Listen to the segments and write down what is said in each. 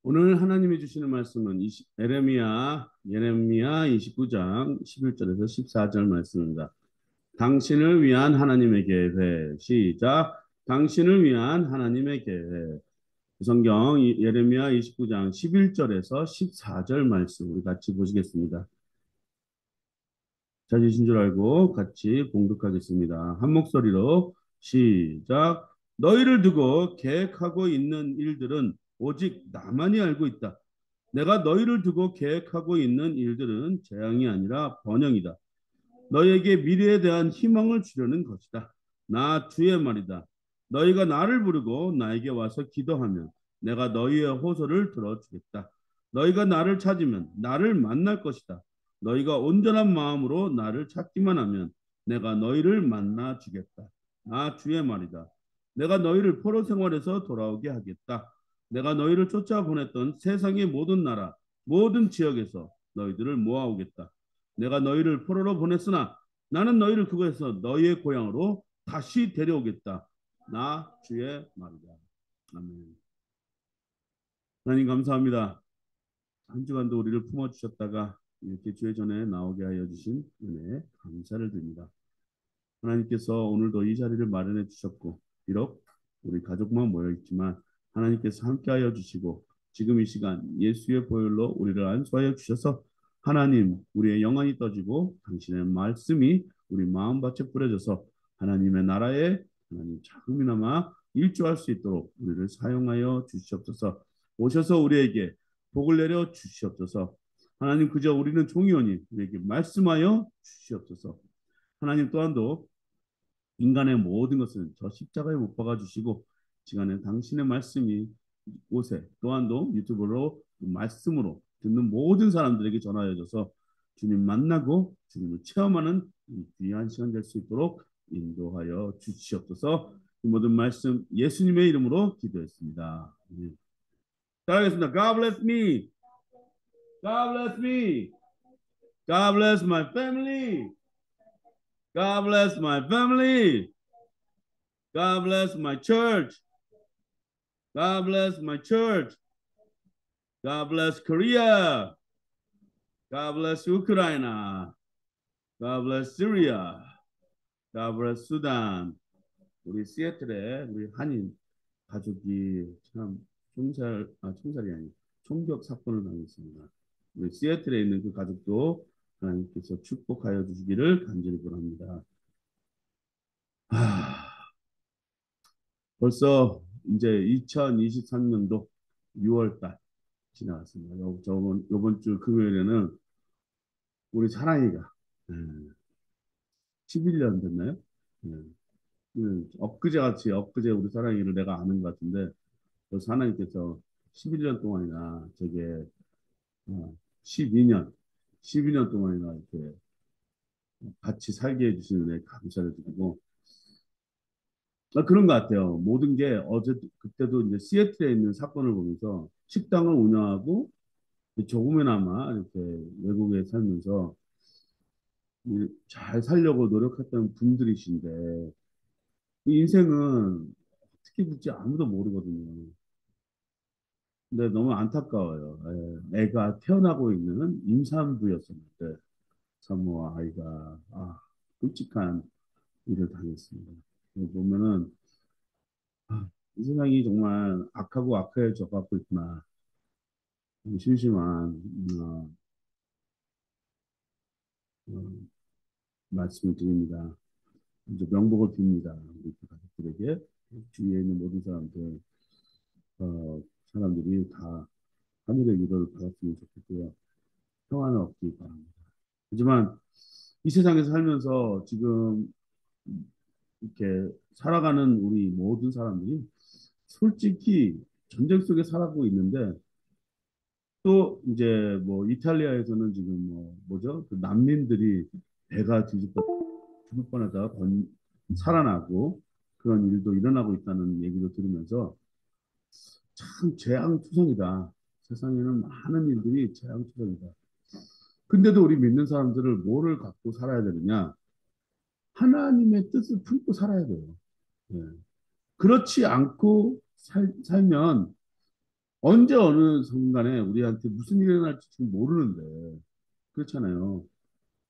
오늘 하나님이 주시는 말씀은 예레미야 29장 11절에서 14절 말씀입니다. 당신을 위한 하나님의 계획. 시작. 당신을 위한 하나님의 계획. 성경 예레미야 29장 11절에서 14절 말씀 우리 같이 보시겠습니다. 찾으신 줄 알고 같이 봉독하겠습니다. 한 목소리로 시작. 너희를 두고 계획하고 있는 일들은 오직 나만이 알고 있다. 내가 너희를 두고 계획하고 있는 일들은 재앙이 아니라 번영이다. 너희에게 미래에 대한 희망을 주려는 것이다. 나 주의 말이다. 너희가 나를 부르고 나에게 와서 기도하면 내가 너희의 호소를 들어주겠다. 너희가 나를 찾으면 나를 만날 것이다. 너희가 온전한 마음으로 나를 찾기만 하면 내가 너희를 만나 주겠다. 나 주의 말이다. 내가 너희를 포로 생활에서 돌아오게 하겠다. 내가 너희를 쫓아보냈던 세상의 모든 나라, 모든 지역에서 너희들을 모아오겠다. 내가 너희를 포로로 보냈으나 나는 너희를 그곳에서 너희의 고향으로 다시 데려오겠다. 나 주의 말이다. 아멘. 하나님 감사합니다. 한 주간도 우리를 품어주셨다가 이렇게 주의 전에 나오게 하여 주신 은혜에 감사를 드립니다. 하나님께서 오늘도 이 자리를 마련해 주셨고 비록 우리 가족만 모여 있지만 하나님께서 함께하여 주시고 지금 이 시간 예수의 보혈로 우리를 안수하여 주셔서 하나님 우리의 영안이 떠지고 당신의 말씀이 우리 마음밭에 뿌려져서 하나님의 나라에 하나님 자금이나마 일조할 수 있도록 우리를 사용하여 주시옵소서. 오셔서 우리에게 복을 내려 주시옵소서. 하나님 그저 우리는 종이오니 우리에게 말씀하여 주시옵소서. 하나님 또한도 인간의 모든 것은 저 십자가에 못 박아 주시고 시간에 당신의 말씀이 곳에 또한도 유튜브로 말씀으로 듣는 모든 사람들에게 전하여져서 주님 만나고 주님을 체험하는 귀한 시간 될 수 있도록 인도하여 주시옵소서. 이 모든 말씀 예수님의 이름으로 기도했습니다. 따라하겠습니다. God bless me. God bless me. God bless my family. God bless my family. God bless my church. God bless my church. God bless Korea. God bless Ukraine. God bless Syria. God bless Sudan. 우리 시애틀에 우리 한인 가족이 참 총살이 아니 총격 사건을 당했습니다. 우리 시애틀에 있는 그 가족도 하나님께서 축복하여 주시기를 간절히 바랍니다. 벌써 이제 2023년도 6월 달 지나갔습니다. 요번 주 금요일에는 우리 사랑이가 11년 됐나요? 엊그제 우리 사랑이를 내가 아는 것 같은데 그래서 하나님께서 11년 동안이나 저게 12년 12년 동안이나 이렇게 같이 살게 해주시는 데 감사를 드리고 그런 것 같아요. 모든 게 어제 그때도 이제 시애틀에 있는 사건을 보면서 식당을 운영하고 조금이나마 이렇게 외국에 살면서 잘 살려고 노력했던 분들이신데 이 인생은 어떻게 될지 아무도 모르거든요. 근데 너무 안타까워요. 애가 태어나고 있는 임산부였었는데 산모와 아이가 끔찍한 일을 당했습니다. 보면은 이 세상이 정말 악하고 악해져 가고 있구나. 심심한 어, 말씀을 드립니다. 이제 명복을 빕니다. 우리 가족들에게 주위에 있는 모든 어, 사람들이 다 하늘의 위로를 받았으면 좋겠고요. 평안을 얻기 바랍니다. 하지만 이 세상에서 살면서 지금 이렇게 살아가는 우리 모든 사람들이 솔직히 전쟁 속에 살아가고 있는데 또 이제 뭐 이탈리아에서는 지금 뭐죠? 그 난민들이 배가 뒤집어 죽을 뻔하다가 살아나고 그런 일도 일어나고 있다는 얘기도 들으면서 참 재앙투성이다. 세상에는 많은 일들이 재앙투성이다. 근데도 우리 믿는 사람들을 뭐를 갖고 살아야 되느냐? 하나님의 뜻을 품고 살아야 돼요. 예. 그렇지 않고 살면 언제 어느 순간에 우리한테 무슨 일이 일어날지 지금 모르는데 그렇잖아요.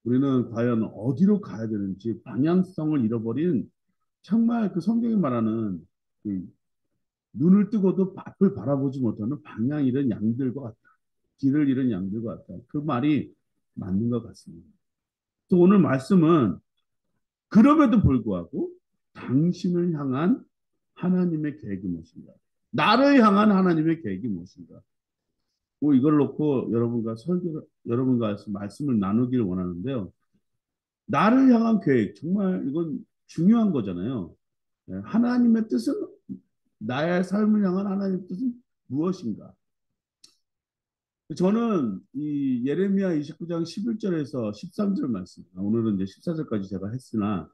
우리는 과연 어디로 가야 되는지 방향성을 잃어버린 정말 그 성경이 말하는 그 눈을 뜨고도 앞을 바라보지 못하는 방향 잃은 양들과 같다. 길을 잃은 양들과 같다. 그 말이 맞는 것 같습니다. 또 오늘 말씀은 그럼에도 불구하고 당신을 향한 하나님의 계획이 무엇인가? 나를 향한 하나님의 계획이 무엇인가? 뭐 이걸 놓고 여러분과 말씀을 나누기를 원하는데요. 나를 향한 계획, 정말 이건 중요한 거잖아요. 네, 하나님의 뜻은, 나의 삶을 향한 하나님의 뜻은 무엇인가? 저는 이 예레미야 29장 11절에서 13절 말씀, 오늘은 이제 14절까지 제가 했으나,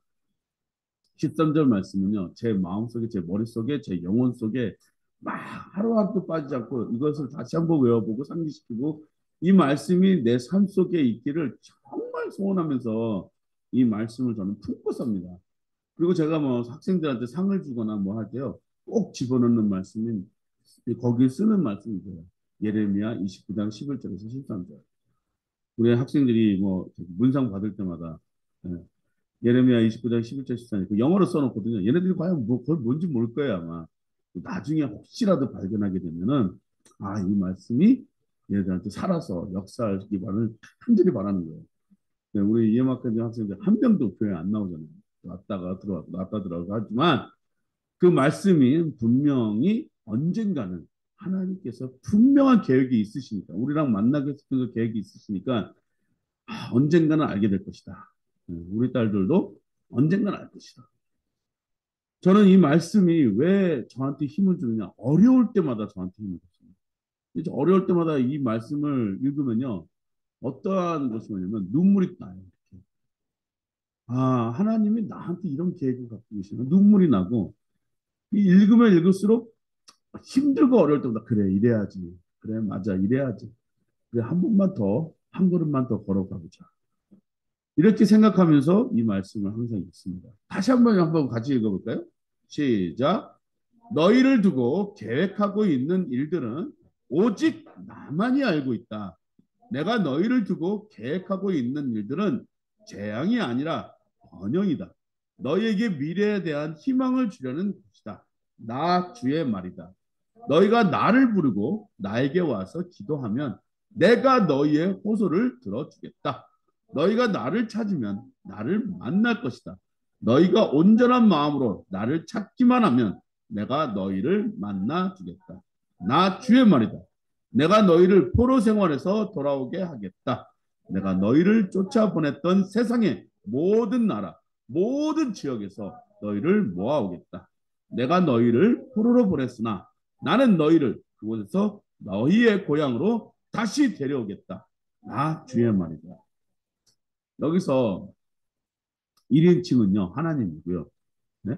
13절 말씀은요, 제 마음속에, 제 머릿속에, 제 영혼 속에 막 하루하루 빠지지 않고 이것을 다시 한번 외워보고 상기시키고 이 말씀이 내 삶 속에 있기를 정말 소원하면서 이 말씀을 저는 품고 삽니다. 그리고 제가 뭐 학생들한테 상을 주거나 뭐 할 때요, 꼭 집어넣는 말씀인 거기 쓰는 말씀이세요. 예레미야 29장 11절에서 13절. 우리 학생들이 뭐 문상 받을 때마다 예, 예레미야 29장 11절 14절 그 영어로 써놓거든요. 얘네들이 과연 뭐 그걸 뭔지 모를 거예요 아마. 나중에 혹시라도 발견하게 되면은 아, 이 말씀이 얘네들한테 살아서 역사하기를 간절히 바라는 거예요. 네, 우리 이해막한 학생들 한 명도 교회 안 나오잖아요. 왔다가 들어왔다 왔다 들어가고 하지만 그 말씀이 분명히 언젠가는 하나님께서 분명한 계획이 있으시니까 우리랑 만나겠다는 그 계획이 있으시니까 언젠가는 알게 될 것이다. 우리 딸들도 언젠가는 알 것이다. 저는 이 말씀이 왜 저한테 힘을 주느냐? 어려울 때마다 저한테 힘을 줬습니다. 이제 어려울 때마다 이 말씀을 읽으면요. 어떠한 것이 뭐냐면 눈물이 나요. 이렇게. 아, 하나님이 나한테 이런 계획을 갖고 계시나? 눈물이 나고 읽으면 읽을수록 힘들고 어려울 때마다 그래, 이래야지. 그래, 맞아, 이래야지. 그래, 한 번만 더, 한 걸음만 더 걸어가보자. 이렇게 생각하면서 이 말씀을 항상 읽습니다. 다시 한번 같이 읽어볼까요? 시작. 너희를 두고 계획하고 있는 일들은 오직 나만이 알고 있다. 내가 너희를 두고 계획하고 있는 일들은 재앙이 아니라 번영이다. 너희에게 미래에 대한 희망을 주려는 것이다. 나 주의 말이다. 너희가 나를 부르고 나에게 와서 기도하면 내가 너희의 호소를 들어주겠다. 너희가 나를 찾으면 나를 만날 것이다. 너희가 온전한 마음으로 나를 찾기만 하면 내가 너희를 만나 주겠다. 나 주의 말이다. 내가 너희를 포로 생활에서 돌아오게 하겠다. 내가 너희를 쫓아 보냈던 세상의 모든 나라, 모든 지역에서 너희를 모아오겠다. 내가 너희를 포로로 보냈으나 나는 너희를 그곳에서 너희의 고향으로 다시 데려오겠다. 나 주의 말이다. 여기서 1인칭은요, 하나님이고요. 네?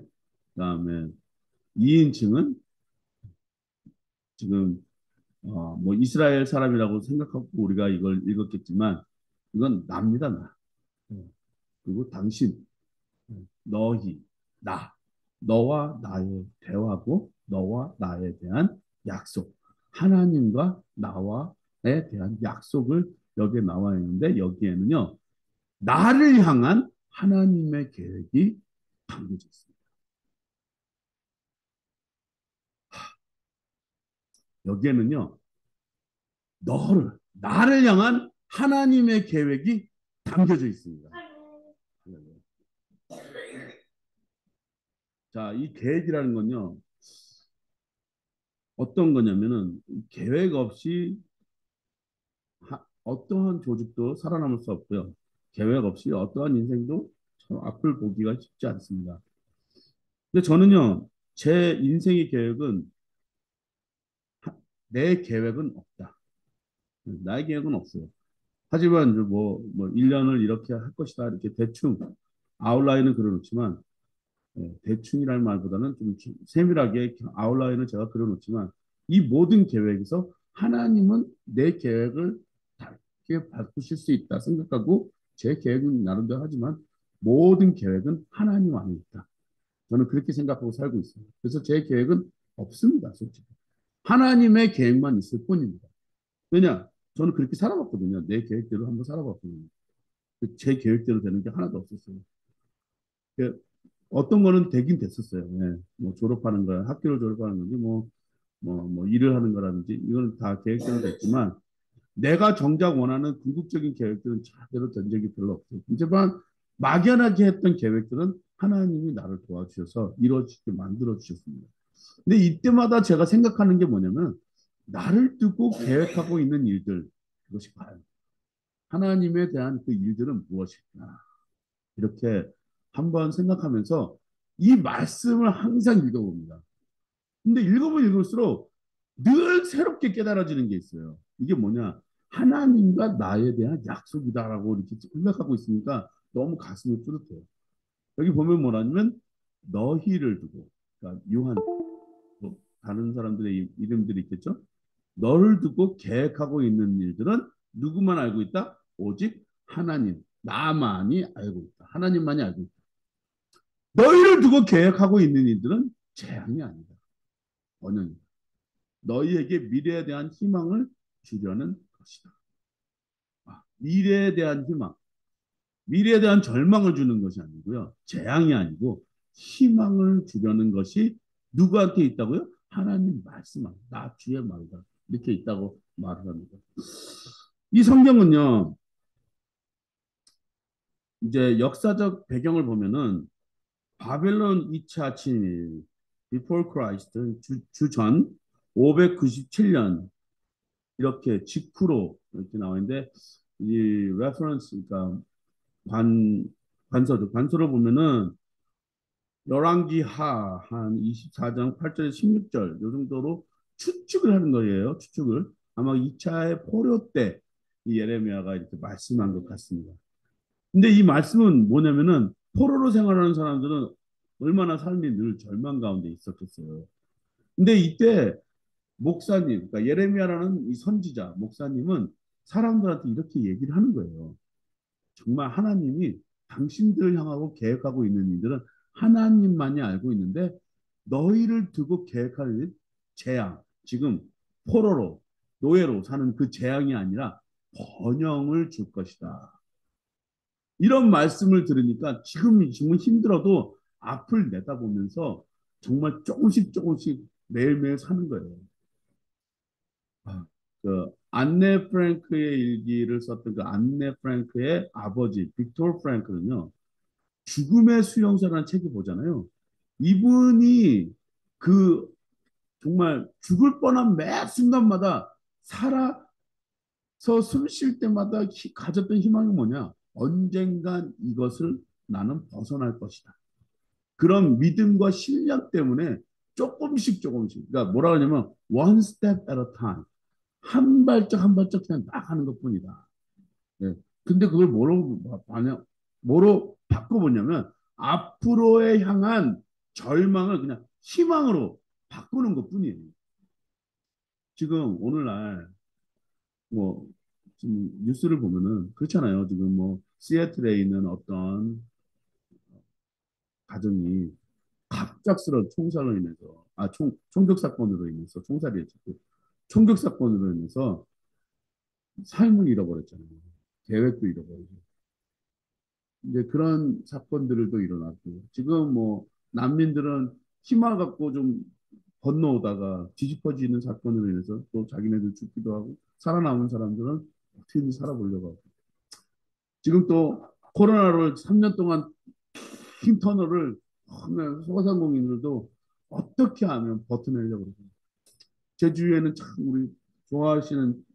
그다음에 2인칭은 지금 뭐 이스라엘 사람이라고 생각하고 우리가 이걸 읽었겠지만 이건 나입니다, 나. 그리고 당신, 너희, 나. 너와 나의 대화고 너와 나에 대한 약속. 하나님과 나와에 대한 약속을 여기에 나와 있는데 여기에는요. 나를 향한 하나님의 계획이 담겨져 있습니다. 여기에는요. 나를 향한 하나님의 계획이 담겨져 있습니다. 자, 이 계획이라는 건요. 어떤 거냐면은 계획 없이 어떠한 조직도 살아남을 수 없고요. 계획 없이 어떠한 인생도 참 앞을 보기가 쉽지 않습니다. 근데 저는요, 제 인생의 계획은 내 계획은 없다. 나의 계획은 없어요. 하지만 뭐 1년을 이렇게 할 것이다. 이렇게 대충 아웃라인은 그려놓지만 대충이라는 말보다는 좀 세밀하게 아웃라인을 제가 그려놓지만 이 모든 계획에서 하나님은 내 계획을 다르게 바꾸실 수 있다 생각하고 제 계획은 나름대로 하지만 모든 계획은 하나님 안에 있다. 저는 그렇게 생각하고 살고 있어요. 그래서 제 계획은 없습니다, 솔직히. 하나님의 계획만 있을 뿐입니다. 왜냐? 저는 그렇게 살아봤거든요. 내 계획대로 한번 살아봤거든요. 제 계획대로 되는 게 하나도 없었어요. 그 어떤 거는 되긴 됐었어요. 예. 뭐 졸업하는 거, 학교를 졸업하는 건지, 뭐 일을 하는 거라든지, 이건 다 계획대로 됐지만, 내가 정작 원하는 궁극적인 계획들은 제대로 된 적이 별로 없어요. 하지만 막연하게 했던 계획들은 하나님이 나를 도와주셔서 이루어지게 만들어 주셨습니다. 근데 이때마다 제가 생각하는 게 뭐냐면, 나를 두고 계획하고 있는 일들, 그것이 과연 하나님에 대한 그 일들은 무엇일까? 이렇게 한번 생각하면서 이 말씀을 항상 읽어봅니다. 근데 읽어보면 읽을수록 늘 새롭게 깨달아지는 게 있어요. 이게 뭐냐? 하나님과 나에 대한 약속이다라고 이렇게 생각하고 있으니까 너무 가슴이 뿌듯해요. 여기 보면 뭐라냐면 너희를 두고, 그러니까 요한, 뭐 다른 사람들의 이름들이 있겠죠? 너를 두고 계획하고 있는 일들은 누구만 알고 있다? 오직 하나님, 나만이 알고 있다. 하나님만이 알고 있다. 너희를 두고 계획하고 있는 일들은 재앙이 아니다. 언연이다. 너희에게 미래에 대한 희망을 주려는 것이다. 미래에 대한 희망, 미래에 대한 절망을 주는 것이 아니고요. 재앙이 아니고 희망을 주려는 것이 누구한테 있다고요? 하나님 말씀 안, 나 주의 말이다. 이렇게 있다고 말을 합니다. 이 성경은요, 이제 역사적 배경을 보면은 바벨론 2차 침입, before Christ, 주전 597년 이렇게 직후로 이렇게 나와 있는데 이 레퍼런스 그러니까 관 관서를 보면은 열왕기하 한 24장 8절에서 16절 요 정도로 추측을 하는 거예요. 추측을 아마 2차의 포로 때 이 예레미야가 이렇게 말씀한 것 같습니다. 근데 이 말씀은 뭐냐면은 포로로 생활하는 사람들은 얼마나 삶이 늘 절망 가운데 있었겠어요. 근데 이때 목사님, 그러니까 예레미야라는 이 선지자, 목사님은 사람들한테 이렇게 얘기를 하는 거예요. 정말 하나님이 당신들을 향하고 계획하고 있는 일들은 하나님만이 알고 있는데 너희를 두고 계획할 일, 재앙, 지금 포로로, 노예로 사는 그 재앙이 아니라 번영을 줄 것이다. 이런 말씀을 들으니까 지금 힘들어도 앞을 내다보면서 정말 조금씩 조금씩 매일매일 사는 거예요. 그 안네 프랭크의 일기를 썼던 그 안네 프랭크의 아버지 빅토르 프랭크는요. 죽음의 수용소라는 책을 보잖아요. 이분이 그 정말 죽을 뻔한 매 순간마다 살아서 숨 쉴 때마다 가졌던 희망이 뭐냐? 언젠간 이것을 나는 벗어날 것이다. 그런 믿음과 신념 때문에 조금씩 조금씩 그러니까 뭐라 그러냐면 one step at a time 한 발짝 한 발짝 그냥 나가는 것뿐이다. 예. 근데 그걸 뭐로 바꿔보냐면 앞으로에 향한 절망을 그냥 희망으로 바꾸는 것뿐이에요. 지금 오늘날 뭐 지금 뉴스를 보면은 그렇잖아요. 지금 뭐 시애틀에 있는 어떤 가정이 갑작스러운 총살로 인해서 총격 사건으로 인해서 총살이 했고 총격 사건으로 인해서 삶을 잃어버렸잖아요. 계획도 잃어버리고 이제 그런 사건들도 일어났고 지금 뭐 난민들은 희망 갖고 좀 건너오다가 뒤집어지는 사건으로 인해서 또 자기네들 죽기도 하고 살아남은 사람들은 어떻게든 살아보려고 하고 지금 또 코로나로 3년 동안 흰 터널을 하면 소상공인들도 어떻게 하면 버텨내려고 그러고 제 주위에는 참 우리 좋아하시는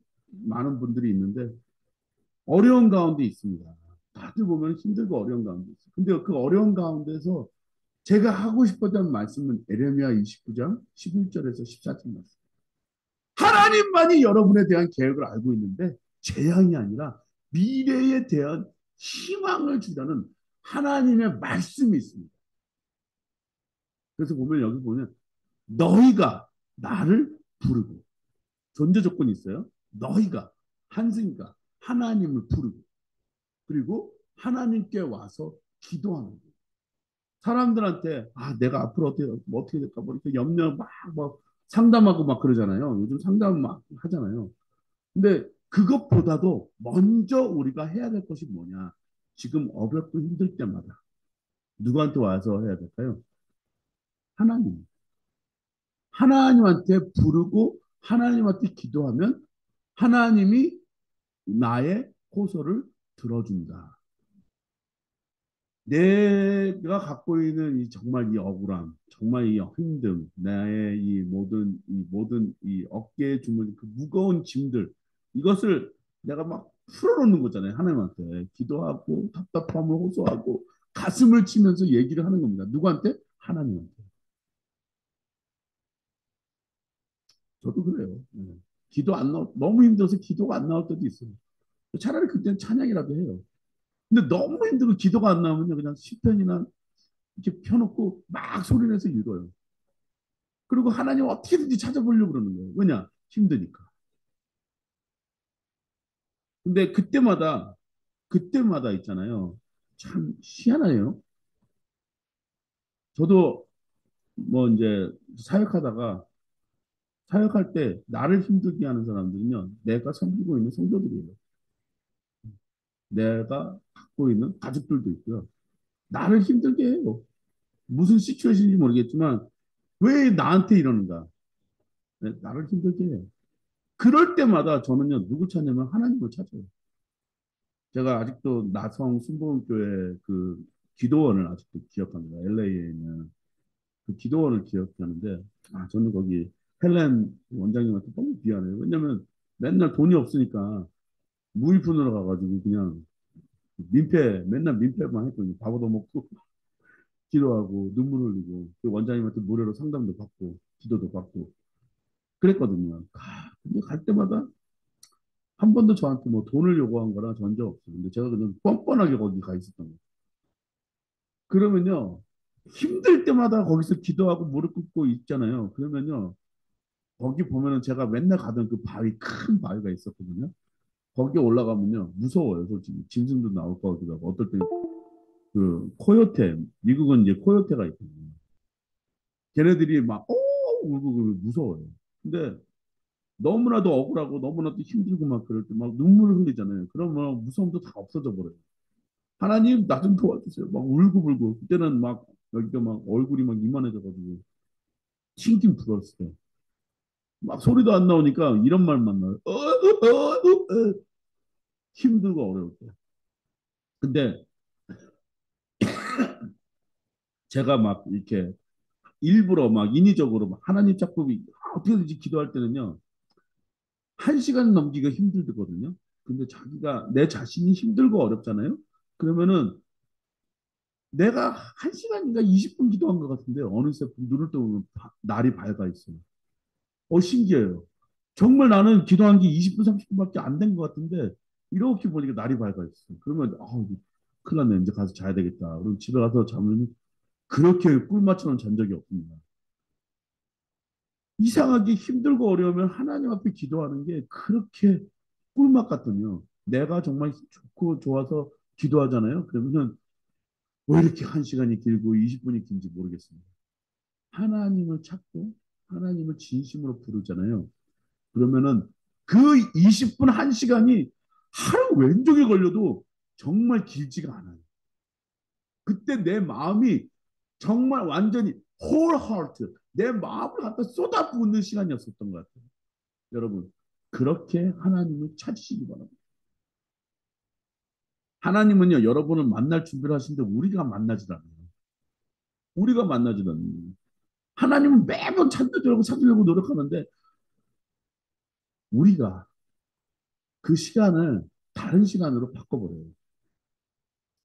많은 분들이 있는데 어려운 가운데 있습니다. 다들 보면 힘들고 어려운 가운데 있어요. 근데 그 어려운 가운데서 제가 하고 싶었던 말씀은 에레미야 29장 11절에서 14절 말씀. 하나님만이 여러분에 대한 계획을 알고 있는데 재앙이 아니라 미래에 대한 희망을 주려는 하나님의 말씀이 있습니다. 그래서 보면 여기 보면 너희가 나를 부르고 존재 조건이 있어요. 너희가 한승이가 하나님을 부르고 그리고 하나님께 와서 기도하는 사람들한테 내가 앞으로 어떻게 될까 뭐 이렇게 염려 막 상담하고 막 그러잖아요. 요즘 상담 막 하잖아요. 근데 그것보다도 먼저 우리가 해야 될 것이 뭐냐? 지금 어렵고 힘들 때마다 누구한테 와서 해야 될까요? 하나님. 하나님한테 부르고 하나님한테 기도하면 하나님이 나의 호소를 들어준다. 내가 갖고 있는 이 정말 이 억울함, 정말 이 힘듦, 나의 이 모든 이 어깨에 주문 그 무거운 짐들 이것을 내가 막 풀어놓는 거잖아요. 하나님한테 기도하고 답답함을 호소하고 가슴을 치면서 얘기를 하는 겁니다. 누구한테? 하나님한테. 저도 그래요. 네. 기도 안 나올 너무 힘들어서 기도가 안 나올 때도 있어요. 차라리 그때는 찬양이라도 해요. 근데 너무 힘들고 기도가 안 나오면 그냥 시편이나 이렇게 펴놓고 막 소리내서 읽어요. 그리고 하나님 어떻게든지 찾아보려고 그러는 거예요. 왜냐? 힘드니까. 근데 그때마다 있잖아요. 참 희한해요. 저도 뭐 이제 사역하다가 사역할 때 나를 힘들게 하는 사람들은요. 내가 섬기고 있는 성도들이에요. 내가 갖고 있는 가족들도 있고요. 나를 힘들게 해요. 무슨 시츄에이션인지 모르겠지만 왜 나한테 이러는가? 네, 나를 힘들게 해요. 그럴 때마다 저는요. 누굴 찾냐면 하나님을 찾아요. 제가 아직도 나성 순복음교회 그 기도원을 아직도 기억합니다. LA에 있는 그 기도원을 기억하는데 저는 거기 헬렌 원장님한테 너무 미안해요. 왜냐면 맨날 돈이 없으니까 무일푼으로 가가지고 그냥 맨날 민폐만 했더니 밥도 먹고 기도하고 눈물 흘리고 그 원장님한테 무료로 상담도 받고 기도도 받고 그랬거든요. 근데 갈 때마다 한 번도 저한테 뭐 돈을 요구한 거나 전적 없어요. 근데 제가 그냥 뻔뻔하게 거기 가 있었던 거예요. 그러면요, 힘들 때마다 거기서 기도하고 무릎 꿇고 있잖아요. 그러면요, 거기 보면은 제가 맨날 가던 그 바위, 큰 바위가 있었거든요. 거기에 올라가면요, 무서워요, 솔직히. 짐승도 나올 것 같기도 하고, 어떨 때 그, 코요테, 미국은 이제 코요테가 있거든요. 걔네들이 막, 울고 그러고 무서워요. 근데 너무나도 억울하고 너무나도 힘들고 막 그럴 때 막 눈물을 흘리잖아요. 그러면 무서움도 다 없어져 버려요. 하나님, 나 좀 도와주세요. 막 울고불고. 그때는 막, 여기가 막 얼굴이 막 이만해져가지고. 팅팅 불었어요. 막 소리도 안 나오니까 이런 말만 나요. 힘들고 어려울 때. 근데 제가 막 이렇게 일부러 막 인위적으로 막 하나님 자꾸 어떻게든지 기도할 때는요. 한 시간 넘기가 힘들거든요. 근데 자기가 내 자신이 힘들고 어렵잖아요. 그러면은 내가 한 시간인가 20분 기도한 것 같은데 어느새 눈을 떠보면 날이 밝아 있어요. 신기해요. 정말 나는 기도한 게 20분, 30분밖에 안 된 것 같은데 이렇게 보니까 날이 밝아있어. 그러면 큰일 났네. 이제 가서 자야 되겠다. 그리고 집에 가서 자면 그렇게 꿀맛처럼 잔 적이 없습니다. 이상하게 힘들고 어려우면 하나님 앞에 기도하는 게 그렇게 꿀맛 같더니요. 내가 정말 좋고 좋아서 기도하잖아요. 그러면은 왜 이렇게 한 시간이 길고 20분이 긴지 모르겠습니다. 하나님을 찾고 하나님을 진심으로 부르잖아요. 그러면은 그 20분, 1시간이 하루 왼종일 걸려도 정말 길지가 않아요. 그때 내 마음이 정말 완전히 whole heart, 내 마음을 갖다 쏟아붓는 시간이었었던 것 같아요. 여러분, 그렇게 하나님을 찾으시기 바랍니다. 하나님은요, 여러분을 만날 준비를 하시는데 우리가 만나질 않아요. 우리가 만나질 않아요. 하나님은 매번 찾으려고 노력하는데 우리가 그 시간을 다른 시간으로 바꿔버려요.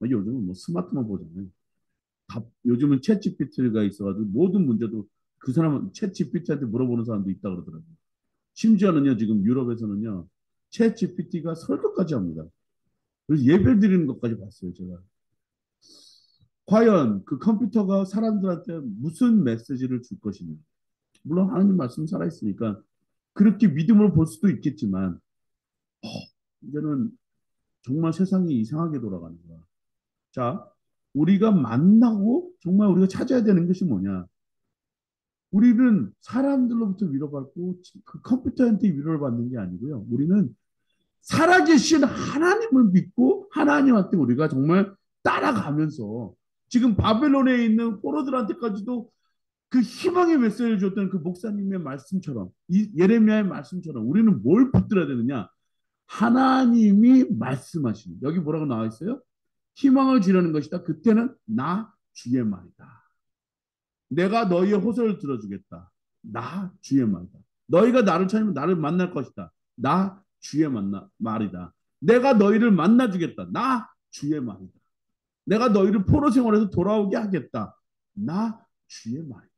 요즘은 뭐 스마트폰 보잖아요. 요즘은 챗 GPT가 있어가지고 모든 문제도 그 사람은 챗 GPT한테 물어보는 사람도 있다 그러더라고요. 심지어는요, 지금 유럽에서는요, 챗 GPT가 설교까지 합니다. 그래서 예배 드리는 것까지 봤어요, 제가. 과연 그 컴퓨터가 사람들한테 무슨 메시지를 줄 것이냐. 물론 하나님 말씀 살아있으니까 그렇게 믿음으로 볼 수도 있겠지만, 이제는 정말 세상이 이상하게 돌아가는 거야. 자, 우리가 만나고 정말 우리가 찾아야 되는 것이 뭐냐? 우리는 사람들로부터 위로받고 그 컴퓨터한테 위로를 받는 게 아니고요. 우리는 살아계신 하나님을 믿고 하나님한테 우리가 정말 따라가면서 지금 바벨론에 있는 포로들한테까지도 그 희망의 메시지를 줬던 그 목사님의 말씀처럼 이 예레미야의 말씀처럼 우리는 뭘 붙들어야 되느냐? 하나님이 말씀하시는 여기 뭐라고 나와 있어요? 희망을 지르는 것이다. 그때는 나 주의 말이다. 내가 너희의 호소를 들어주겠다. 나 주의 말이다. 너희가 나를 찾으면 나를 만날 것이다. 나 주의 말이다. 내가 너희를 만나주겠다. 나 주의 말이다. 내가 너희를 포로 생활에서 돌아오게 하겠다. 나 주의 말이다.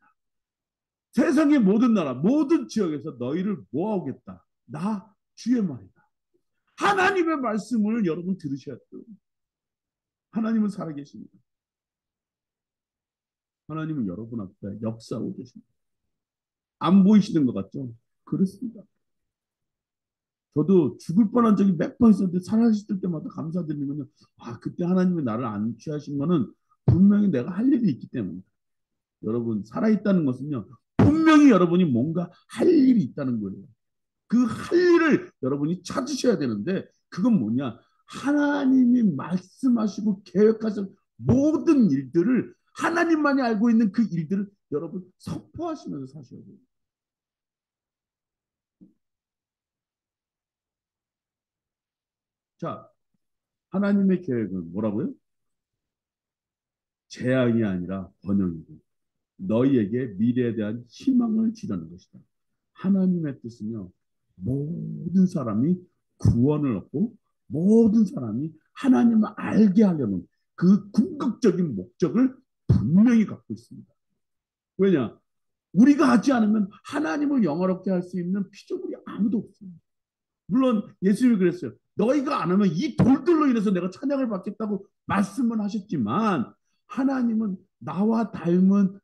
세상의 모든 나라, 모든 지역에서 너희를 모아오겠다. 나 주의 말이다. 하나님의 말씀을 여러분 들으셔야 돼요. 하나님은 살아계십니다. 하나님은 여러분 앞에 역사하고 계십니다. 안 보이시는 것 같죠? 그렇습니다. 저도 죽을 뻔한 적이 몇 번 있었는데 살아계실 때마다 감사드리면요. 아, 그때 하나님이 나를 안 취하신 거는 분명히 내가 할 일이 있기 때문이다. 여러분, 살아있다는 것은요. 분명히 여러분이 뭔가 할 일이 있다는 거예요. 그 할 일을 여러분이 찾으셔야 되는데 그건 뭐냐? 하나님이 말씀하시고 계획하신 모든 일들을 하나님만이 알고 있는 그 일들을 여러분 선포하시면서 사셔야 돼요. 자, 하나님의 계획은 뭐라고요? 재앙이 아니라 번영이고 너희에게 미래에 대한 희망을 주려는 것이다. 하나님의 뜻은요. 모든 사람이 구원을 얻고 모든 사람이 하나님을 알게 하려는 그 궁극적인 목적을 분명히 갖고 있습니다. 왜냐? 우리가 하지 않으면 하나님을 영화롭게 할 수 있는 피조물이 아무도 없어요. 물론 예수님이 그랬어요. 너희가 안 하면 이 돌들로 인해서 내가 찬양을 받겠다고 말씀은 하셨지만 하나님은 나와 닮은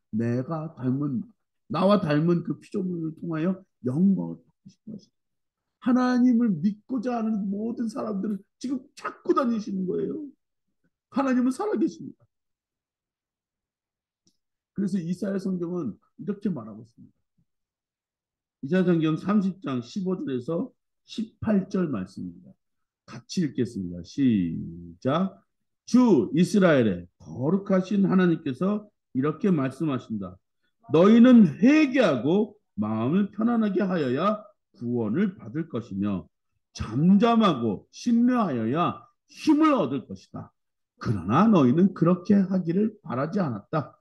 그 피조물을 통하여 영광을 받고 싶어 하시다. 하나님을 믿고자 하는 모든 사람들을 지금 찾고 다니시는 거예요. 하나님은 살아계십니다. 그래서 이사야 성경은 이렇게 말하고 있습니다. 이사야 성경 30장 15절에서 18절 말씀입니다. 같이 읽겠습니다. 시작. 주 이스라엘의 거룩하신 하나님께서 이렇게 말씀하신다. 너희는 회개하고 마음을 편안하게 하여야 구원을 받을 것이며 잠잠하고 신뢰하여야 힘을 얻을 것이다. 그러나 너희는 그렇게 하기를 바라지 않았다.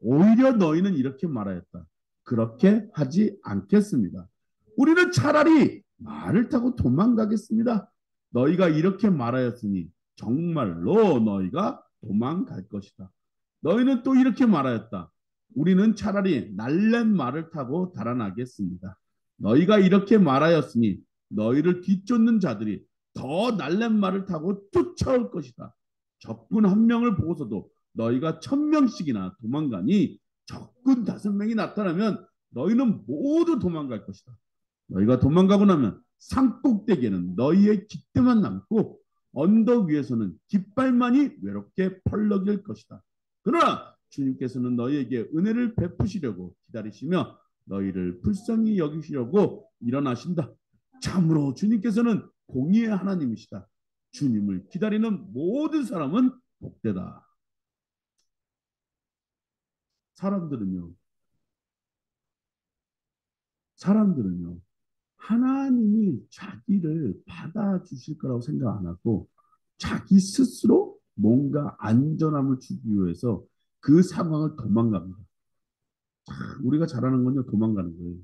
오히려 너희는 이렇게 말하였다. 그렇게 하지 않겠습니다. 우리는 차라리 말을 타고 도망가겠습니다. 너희가 이렇게 말하였으니 정말로 너희가 도망갈 것이다. 너희는 또 이렇게 말하였다. 우리는 차라리 날랜 말을 타고 달아나겠습니다. 너희가 이렇게 말하였으니 너희를 뒤쫓는 자들이 더 날랜 말을 타고 쫓아올 것이다. 적군 한 명을 보고서도 너희가 1,000명씩이나 도망가니 적군 5명이 나타나면 너희는 모두 도망갈 것이다. 너희가 도망가고 나면 산꼭대기에는 너희의 깃대만 남고 언덕 위에서는 깃발만이 외롭게 펄럭일 것이다. 그러나 주님께서는 너희에게 은혜를 베푸시려고 기다리시며 너희를 불쌍히 여기시려고 일어나신다. 참으로 주님께서는 공의의 하나님이시다. 주님을 기다리는 모든 사람은 복되다. 사람들은요, 사람들은요, 하나님이 자기를 받아주실 거라고 생각 안 하고 자기 스스로 뭔가 안전함을 주기 위해서 그 상황을 도망갑니다. 우리가 잘하는 건요, 도망가는 거예요.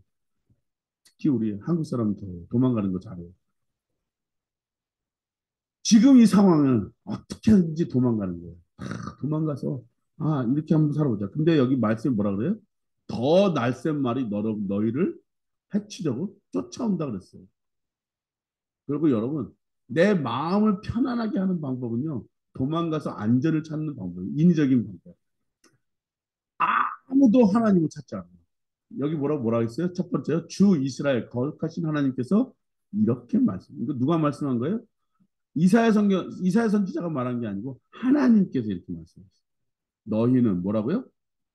특히 우리 한국 사람은 더 도망가는 거 잘해요. 지금 이 상황을 어떻게 하든지 도망가는 거예요. 도망가서 이렇게 한번 살아보자. 근데 여기 말씀이 뭐라 그래요? 더 날쌘 말이 너희를 해치려고 쫓아온다 그랬어요. 그리고 여러분 내 마음을 편안하게 하는 방법은요. 도망가서 안전을 찾는 방법이에요. 인위적인 방법. 아무도 하나님을 찾지 않아요. 여기 뭐라고 했어요? 첫 번째요. 주 이스라엘 거룩하신 하나님께서 이렇게 말씀. 이거 누가 말씀한 거예요? 이사야 선지자가 말한 게 아니고 하나님께서 이렇게 말씀하셨어요. 너희는 뭐라고요?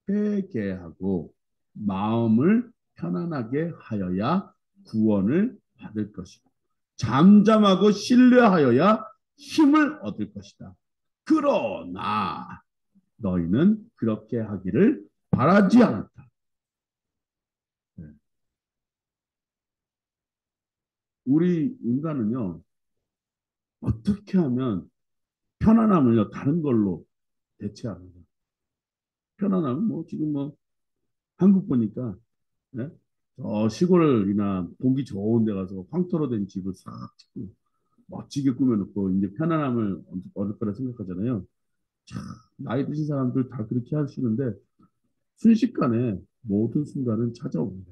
회개하고 마음을 편안하게 하여야 구원을 받을 것이고 잠잠하고 신뢰하여야 힘을 얻을 것이다. 그러나 너희는 그렇게 하기를 바라지 않았다. 네. 우리 인간은요, 어떻게 하면 편안함을요, 다른 걸로 대체합니다. 편안함은 뭐, 지금 뭐, 한국 보니까, 네? 시골이나 공기 좋은 데 가서 황토로 된 집을 싹 짓고, 멋지게 꾸며놓고, 이제 편안함을 얻을 거라 생각하잖아요. 참, 나이 드신 사람들 다 그렇게 하시는데, 순식간에 모든 순간은 찾아옵니다.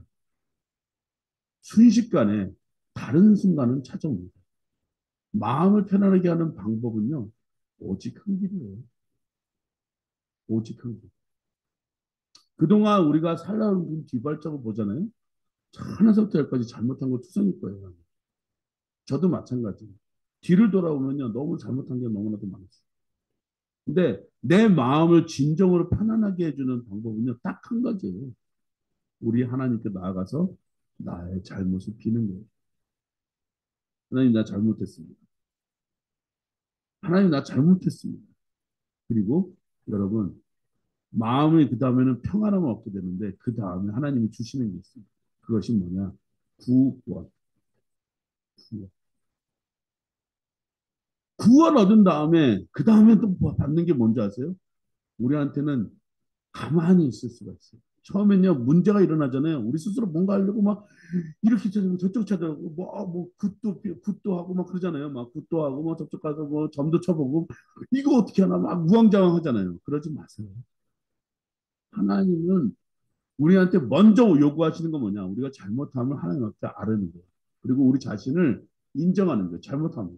순식간에 다른 순간은 찾아옵니다. 마음을 편안하게 하는 방법은요, 오직 한 길이에요. 오직 한 길. 그동안 우리가 살아온 뒷발자국 보잖아요. 하나서부터 열까지 잘못한 거 투성일 거예요. 저도 마찬가지예요. 뒤를 돌아보면요, 너무 잘못한 게 너무나도 많았어요. 근데 내 마음을 진정으로 편안하게 해주는 방법은요, 딱 한 가지예요. 우리 하나님께 나아가서 나의 잘못을 비는 거예요. 하나님 나 잘못했습니다. 하나님 나 잘못했습니다. 그리고 여러분 마음이 그 다음에는 평안함을 얻게 되는데 그 다음에 하나님이 주시는 게 있어요. 그것이 뭐냐? 구원. 구원. 구원 얻은 다음에 그 다음에 또 받는 게 뭔지 아세요? 우리한테는 가만히 있을 수가 있어요. 처음엔요 문제가 일어나잖아요. 우리 스스로 뭔가 하려고 막 이렇게 찾아보고 저쪽 찾아보고 뭐 굿도 하고 막 그러잖아요. 막 굿도 하고 뭐 저쪽 가서 뭐 점도 쳐보고 이거 어떻게 하나 막 우왕좌왕 하잖아요. 그러지 마세요. 하나님은 우리한테 먼저 요구하시는 건 뭐냐? 우리가 잘못함을 하나님 앞에 아뢰는 거예요. 그리고 우리 자신을 인정하는 거예요. 잘못함을.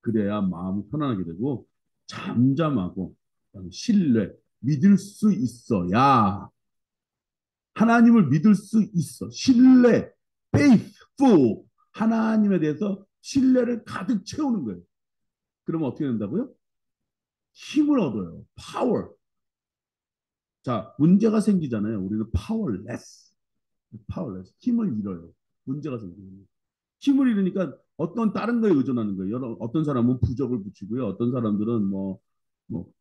그래야 마음이 편안하게 되고 잠잠하고 신뢰, 믿을 수 있어야 하나님을 믿을 수 있어. 신뢰, faithful. 하나님에 대해서 신뢰를 가득 채우는 거예요. 그러면 어떻게 된다고요? 힘을 얻어요. power. 자, 문제가 생기잖아요. 우리는 powerless. powerless. 힘을 잃어요. 문제가 생기면. 힘을 잃으니까 어떤 다른 거에 의존하는 거예요. 어떤 사람은 부적을 붙이고요. 어떤 사람들은 뭐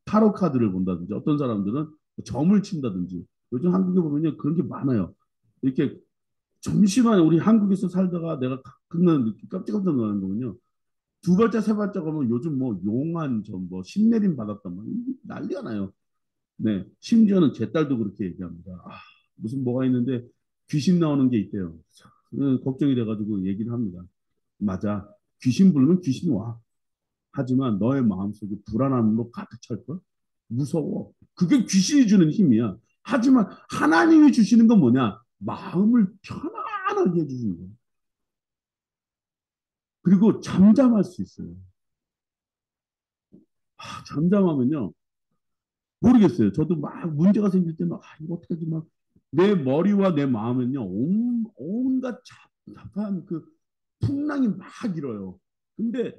타로 카드를 본다든지 어떤 사람들은 점을 친다든지 요즘 한국에 보면요. 그런 게 많아요. 이렇게 잠시만 우리 한국에서 살다가 내가 가끔 깜짝깜짝 놀라는 거군요. 두 발자 세 발자 가면 요즘 뭐 용한 점뭐 신내림 받았단 말이에요. 난리가 나요. 네, 심지어는 제 딸도 그렇게 얘기합니다. 무슨 뭐가 있는데 귀신 나오는 게 있대요. 걱정이 돼가지고 얘기를 합니다. 맞아. 귀신 부르면 귀신 와. 하지만 너의 마음속에 불안함으로 가득 찰걸? 무서워. 그게 귀신이 주는 힘이야. 하지만 하나님이 주시는 건 뭐냐? 마음을 편안하게 해주시는 거예요. 그리고 잠잠할 수 있어요. 잠잠하면요. 모르겠어요. 저도 막 문제가 생길 때는 이거 어떻게 하지 막 내 머리와 내 마음은요 온갖 잡잡한 그 풍랑이 막 일어요. 근데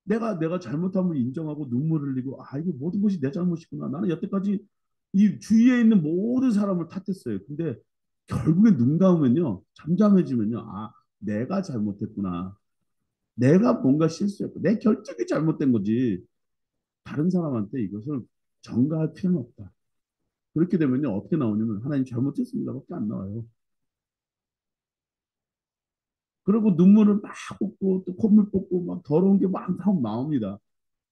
내가 잘못함을 인정하고 눈물 흘리고 이게 모든 것이 내 잘못이구나. 나는 여태까지 이 주위에 있는 모든 사람을 탓했어요. 근데 결국에 눈 감으면요 잠잠해지면요 내가 잘못했구나. 내가 뭔가 실수했고 내 결정이 잘못된 거지. 다른 사람한테 이것을 전가할 필요는 없다. 그렇게 되면요 어떻게 나오냐면 하나님 잘못했습니다밖에 안 나와요. 그리고 눈물을 막 쏟고 또 콧물 뽑고 막 더러운 게 막 나옵니다.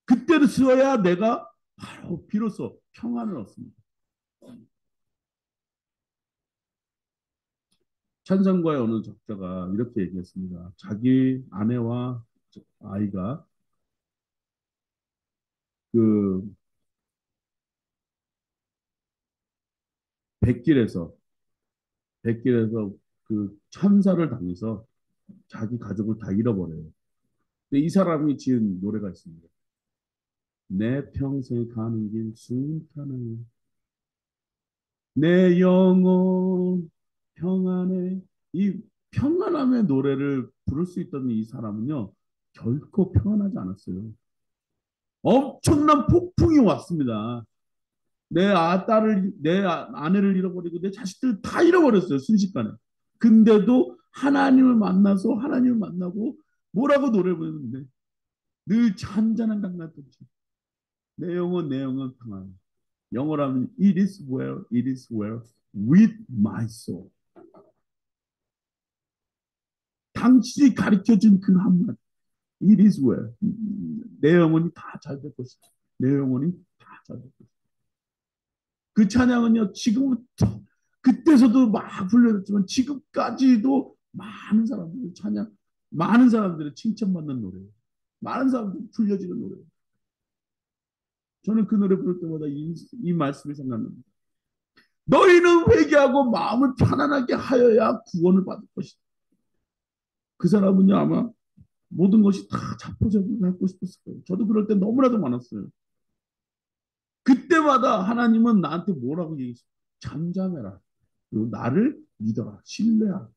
그때를 쓰어야 내가 바로 비로소 평안을 얻습니다. 찬성과의 어느 적자가 이렇게 얘기했습니다. 자기 아내와 아이가 그 백길에서 백길에서 그 참사를 당해서 자기 가족을 다 잃어버려요. 근데 이 사람이 지은 노래가 있습니다. 내 평생 가는 길 순탄하여 내 영혼 평안해. 이 평안함의 노래를 부를 수 있던 이 사람은요 결코 평안하지 않았어요. 엄청난 폭풍이 왔습니다. 내 아내를 잃어버리고 내 자식들 다 잃어버렸어요. 순식간에. 근데도 하나님을 만나서 하나님을 만나고 뭐라고 노래 부르는데 늘 잔잔한 강가같이 내 영혼 평안. 영어로 하면 it is well with my soul. 당신이 가르쳐준 그 한마디 it is well. 내 영혼이 다 잘 될 것이다. 내 영혼이 다 잘 될 것이다. 그 찬양은요 지금부터 그때서도 막 불려졌지만 지금까지도 많은 사람들의 칭찬받는 노래예요. 많은 사람들이 불려지는 노래예요. 저는 그 노래 부를 때마다 이 말씀이 생각납니다. 너희는 회개하고 마음을 편안하게 하여야 구원을 받을 것이다. 그 사람은요 아마 모든 것이 다 자포자기하고 싶었을 거예요. 저도 그럴 때 너무나도 많았어요. 그때마다 하나님은 나한테 뭐라고 얘기했어요? 잠잠해라. 그리고 나를 믿어라. 신뢰하라.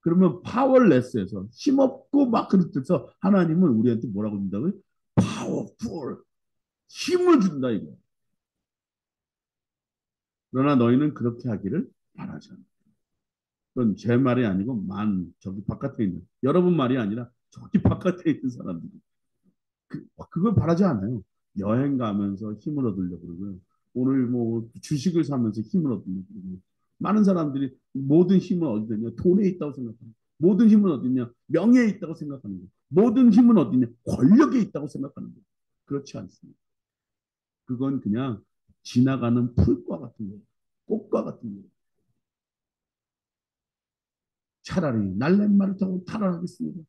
그러면 파워레스에서 힘없고 막 그렇듯해서 하나님은 우리한테 뭐라고 준다고요? 파워풀. 힘을 준다 이거. 그러나 너희는 그렇게 하기를 바라지 않아. 그건 제 말이 아니고 저기 바깥에 있는 여러분 말이 아니라 저기 바깥에 있는 사람들이 그걸 바라지 않아요. 여행 가면서 힘을 얻으려고 그러고요. 오늘 뭐 주식을 사면서 힘을 얻으려고 그러고요. 많은 사람들이 모든 힘은 어디 있냐? 돈에 있다고 생각합니다. 모든 힘은 어디 있냐? 명예에 있다고 생각하는 거예요. 모든 힘은 어디 있냐? 권력에 있다고 생각하는 거예요. 그렇지 않습니다. 그건 그냥 지나가는 풀과 같은 거예요. 꽃과 같은 거예요. 차라리 날랜말을 타고 탈환하겠습니다.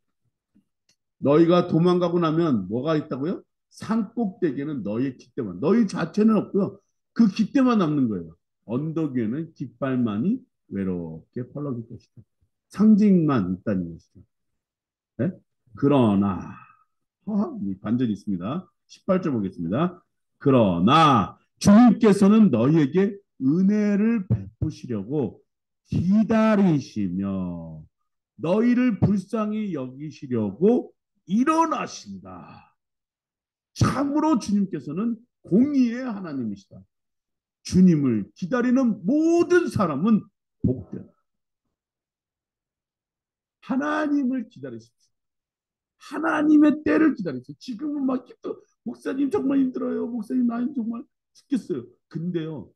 너희가 도망가고 나면 뭐가 있다고요? 산 꼭대기에는 너희의 깃대만, 너희 자체는 없고요. 그 깃대만 남는 거예요. 언덕 위에는 깃발만이 외롭게 펄럭일 것이다. 상징만 있다는 것이죠. 네? 그러나 반전이 있습니다. 18절 보겠습니다. 그러나 주님께서는 너희에게 은혜를 베푸시려고 기다리시며 너희를 불쌍히 여기시려고 일어나신다. 참으로 주님께서는 공의의 하나님이시다. 주님을 기다리는 모든 사람은 복되다. 하나님을 기다리십시오. 하나님의 때를 기다리세요. 지금은 막 목사님 정말 힘들어요. 목사님 나 정말 죽겠어요. 근데요.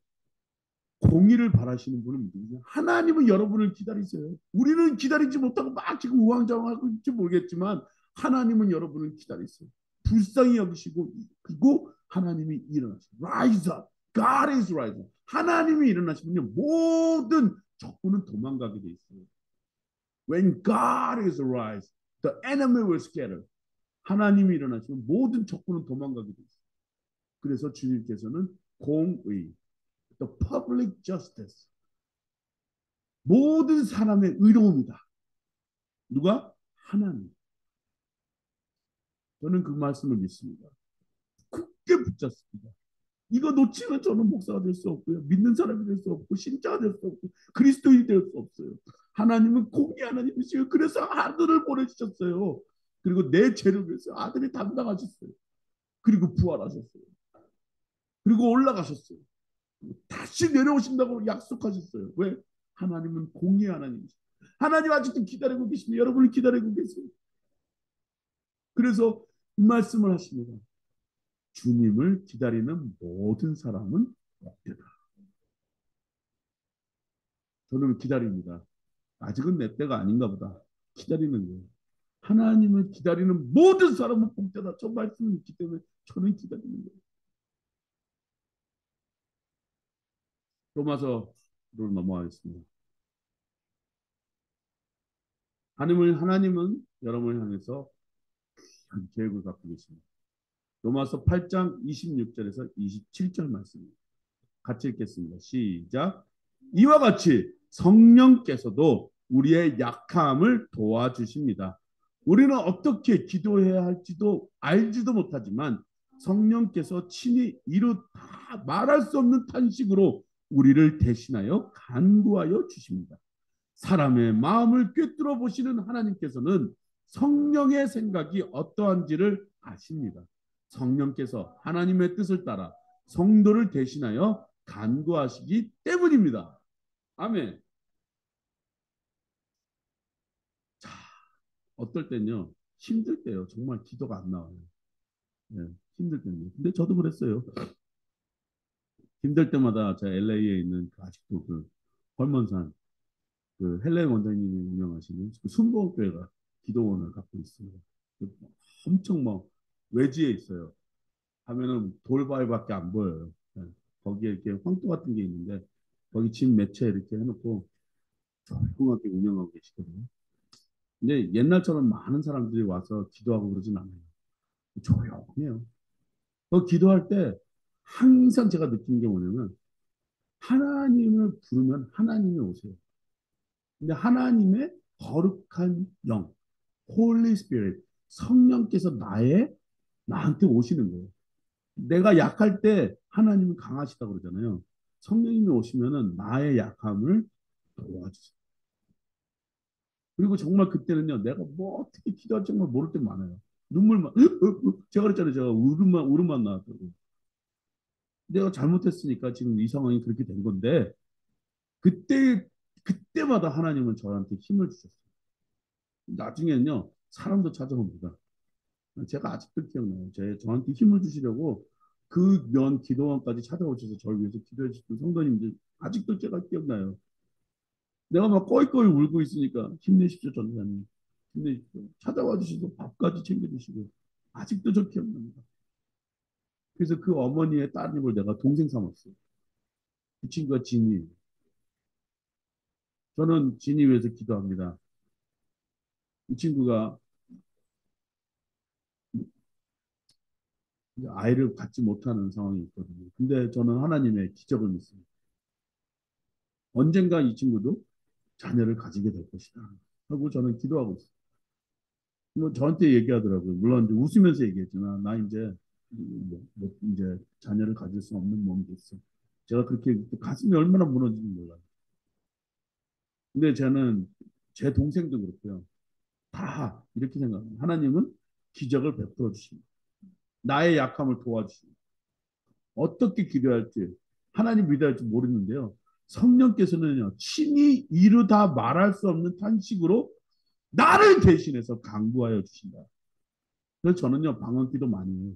공의를 바라시는 분은 누구냐? 하나님은 여러분을 기다리세요. 우리는 기다리지 못하고 막 지금 우왕좌왕하고 있지 모르겠지만 하나님은 여러분을 기다리세요. 불쌍히 여기시고 그리고 하나님이 일어나세요. Rise up. God is rising. 하나님이 일어나시면요 모든 적군은 도망가게 돼 있어요. When God is rise, the enemy will scatter. 하나님이 일어나시면 모든 적군은 도망가게 돼 있어요. 그래서 주님께서는 공의, the public justice, 모든 사람의 의로움이다. 누가? 하나님. 저는 그 말씀을 믿습니다. 굳게 붙잡습니다. 이거 놓치면 저는 목사가 될 수 없고요. 믿는 사람이 될 수 없고 신자가 될 수 없고 그리스도인이 될 수 없어요. 하나님은 공의 하나님이시고 그래서 아들을 보내주셨어요. 그리고 내 죄를 위해서 아들이 담당하셨어요. 그리고 부활하셨어요. 그리고 올라가셨어요. 다시 내려오신다고 약속하셨어요. 왜? 하나님은 공의 하나님이시죠. 하나님 아직도 기다리고 계십니다. 여러분을 기다리고 계세요. 그래서 이 말씀을 하십니다. 주님을 기다리는 모든 사람은 복되다. 저는 기다립니다. 아직은 내 때가 아닌가 보다. 기다리는 거예요. 하나님을 기다리는 모든 사람은 복되다. 저 말씀을 있기 때문에 저는 기다리는 거예요. 로마서로 넘어가겠습니다. 하나님은 여러분을 향해서 계획을 갖고 계십니다. 로마서 8장 26절에서 27절 말씀입니다. 같이 읽겠습니다. 시작. 이와 같이 성령께서도 우리의 약함을 도와주십니다. 우리는 어떻게 기도해야 할지도 알지도 못하지만 성령께서 친히 말할 수 없는 탄식으로 우리를 대신하여 간구하여 주십니다. 사람의 마음을 꿰뚫어 보시는 하나님께서는 성령의 생각이 어떠한지를 아십니다. 성령께서 하나님의 뜻을 따라 성도를 대신하여 간구하시기 때문입니다. 아멘. 자, 어떨 땐요, 힘들 때요, 정말 기도가 안 나와요. 예, 힘들 때는요. 근데 저도 그랬어요. 힘들 때마다 제가 LA에 있는 아직도 그 헐먼산 그 헬렌 원장님이 운영하시는 그 순복음교회가 기도원을 갖고 있습니다. 엄청 뭐 외지에 있어요. 하면은 돌바위밖에 안 보여요. 예, 거기에 이렇게 황토 같은 게 있는데 거기 집 매체 이렇게 해놓고 조용하게 운영하고 계시거든요. 근데 옛날처럼 많은 사람들이 와서 기도하고 그러진 않아요. 조용해요. 그 기도할 때 항상 제가 느낀 게 뭐냐면 하나님을 부르면 하나님이 오세요. 근데 하나님의 거룩한 영, Holy Spirit, 성령께서 나한테 오시는 거예요. 내가 약할 때 하나님은 강하시다고 그러잖아요. 성령님이 오시면은 나의 약함을 도와주세요. 그리고 정말 그때는요, 내가 뭐 어떻게 기도할지 정말 모를 때 많아요. 눈물만, 제가 그랬잖아요. 제가 울음만 나왔다고. 내가 잘못했으니까 지금 이 상황이 그렇게 된 건데, 그때, 그때마다 하나님은 저한테 힘을 주셨어요. 나중에는요, 사람도 찾아옵니다. 제가 아직도 기억나요. 저한테 힘을 주시려고 그 면 기도원까지 찾아오셔서 저를 위해서 기도해 주신 성도님들 아직도 제가 기억나요. 내가 막 꺼이꺼이 울고 있으니까 힘내십시오 전사님. 힘내십시오. 찾아와 주셔서 밥까지 챙겨주시고 아직도 저 기억납니다. 그래서 그 어머니의 따님을 내가 동생 삼았어요. 그 친구가 진이. 저는 진이 위해서 기도합니다. 이 친구가 아이를 갖지 못하는 상황이 있거든요. 근데 저는 하나님의 기적을 믿습니다. 언젠가 이 친구도 자녀를 가지게 될 것이다. 하고 저는 기도하고 있어요. 뭐 저한테 얘기하더라고요. 물론 이제 웃으면서 얘기했지만 나 이제 이제 자녀를 가질 수 없는 몸이 됐어. 제가 그렇게 가슴이 얼마나 무너지는지 몰라요. 근데 저는 제 동생도 그렇고요. 다 이렇게 생각합니다. 하나님은 기적을 베풀어 주십니다. 나의 약함을 도와주십니다. 어떻게 기도할지 하나님 믿어야 할지 모르는데요. 성령께서는요, 친히 이루다 말할 수 없는 탄식으로 나를 대신해서 강구하여 주신다. 그래서 저는요, 방언기도 많이 해요.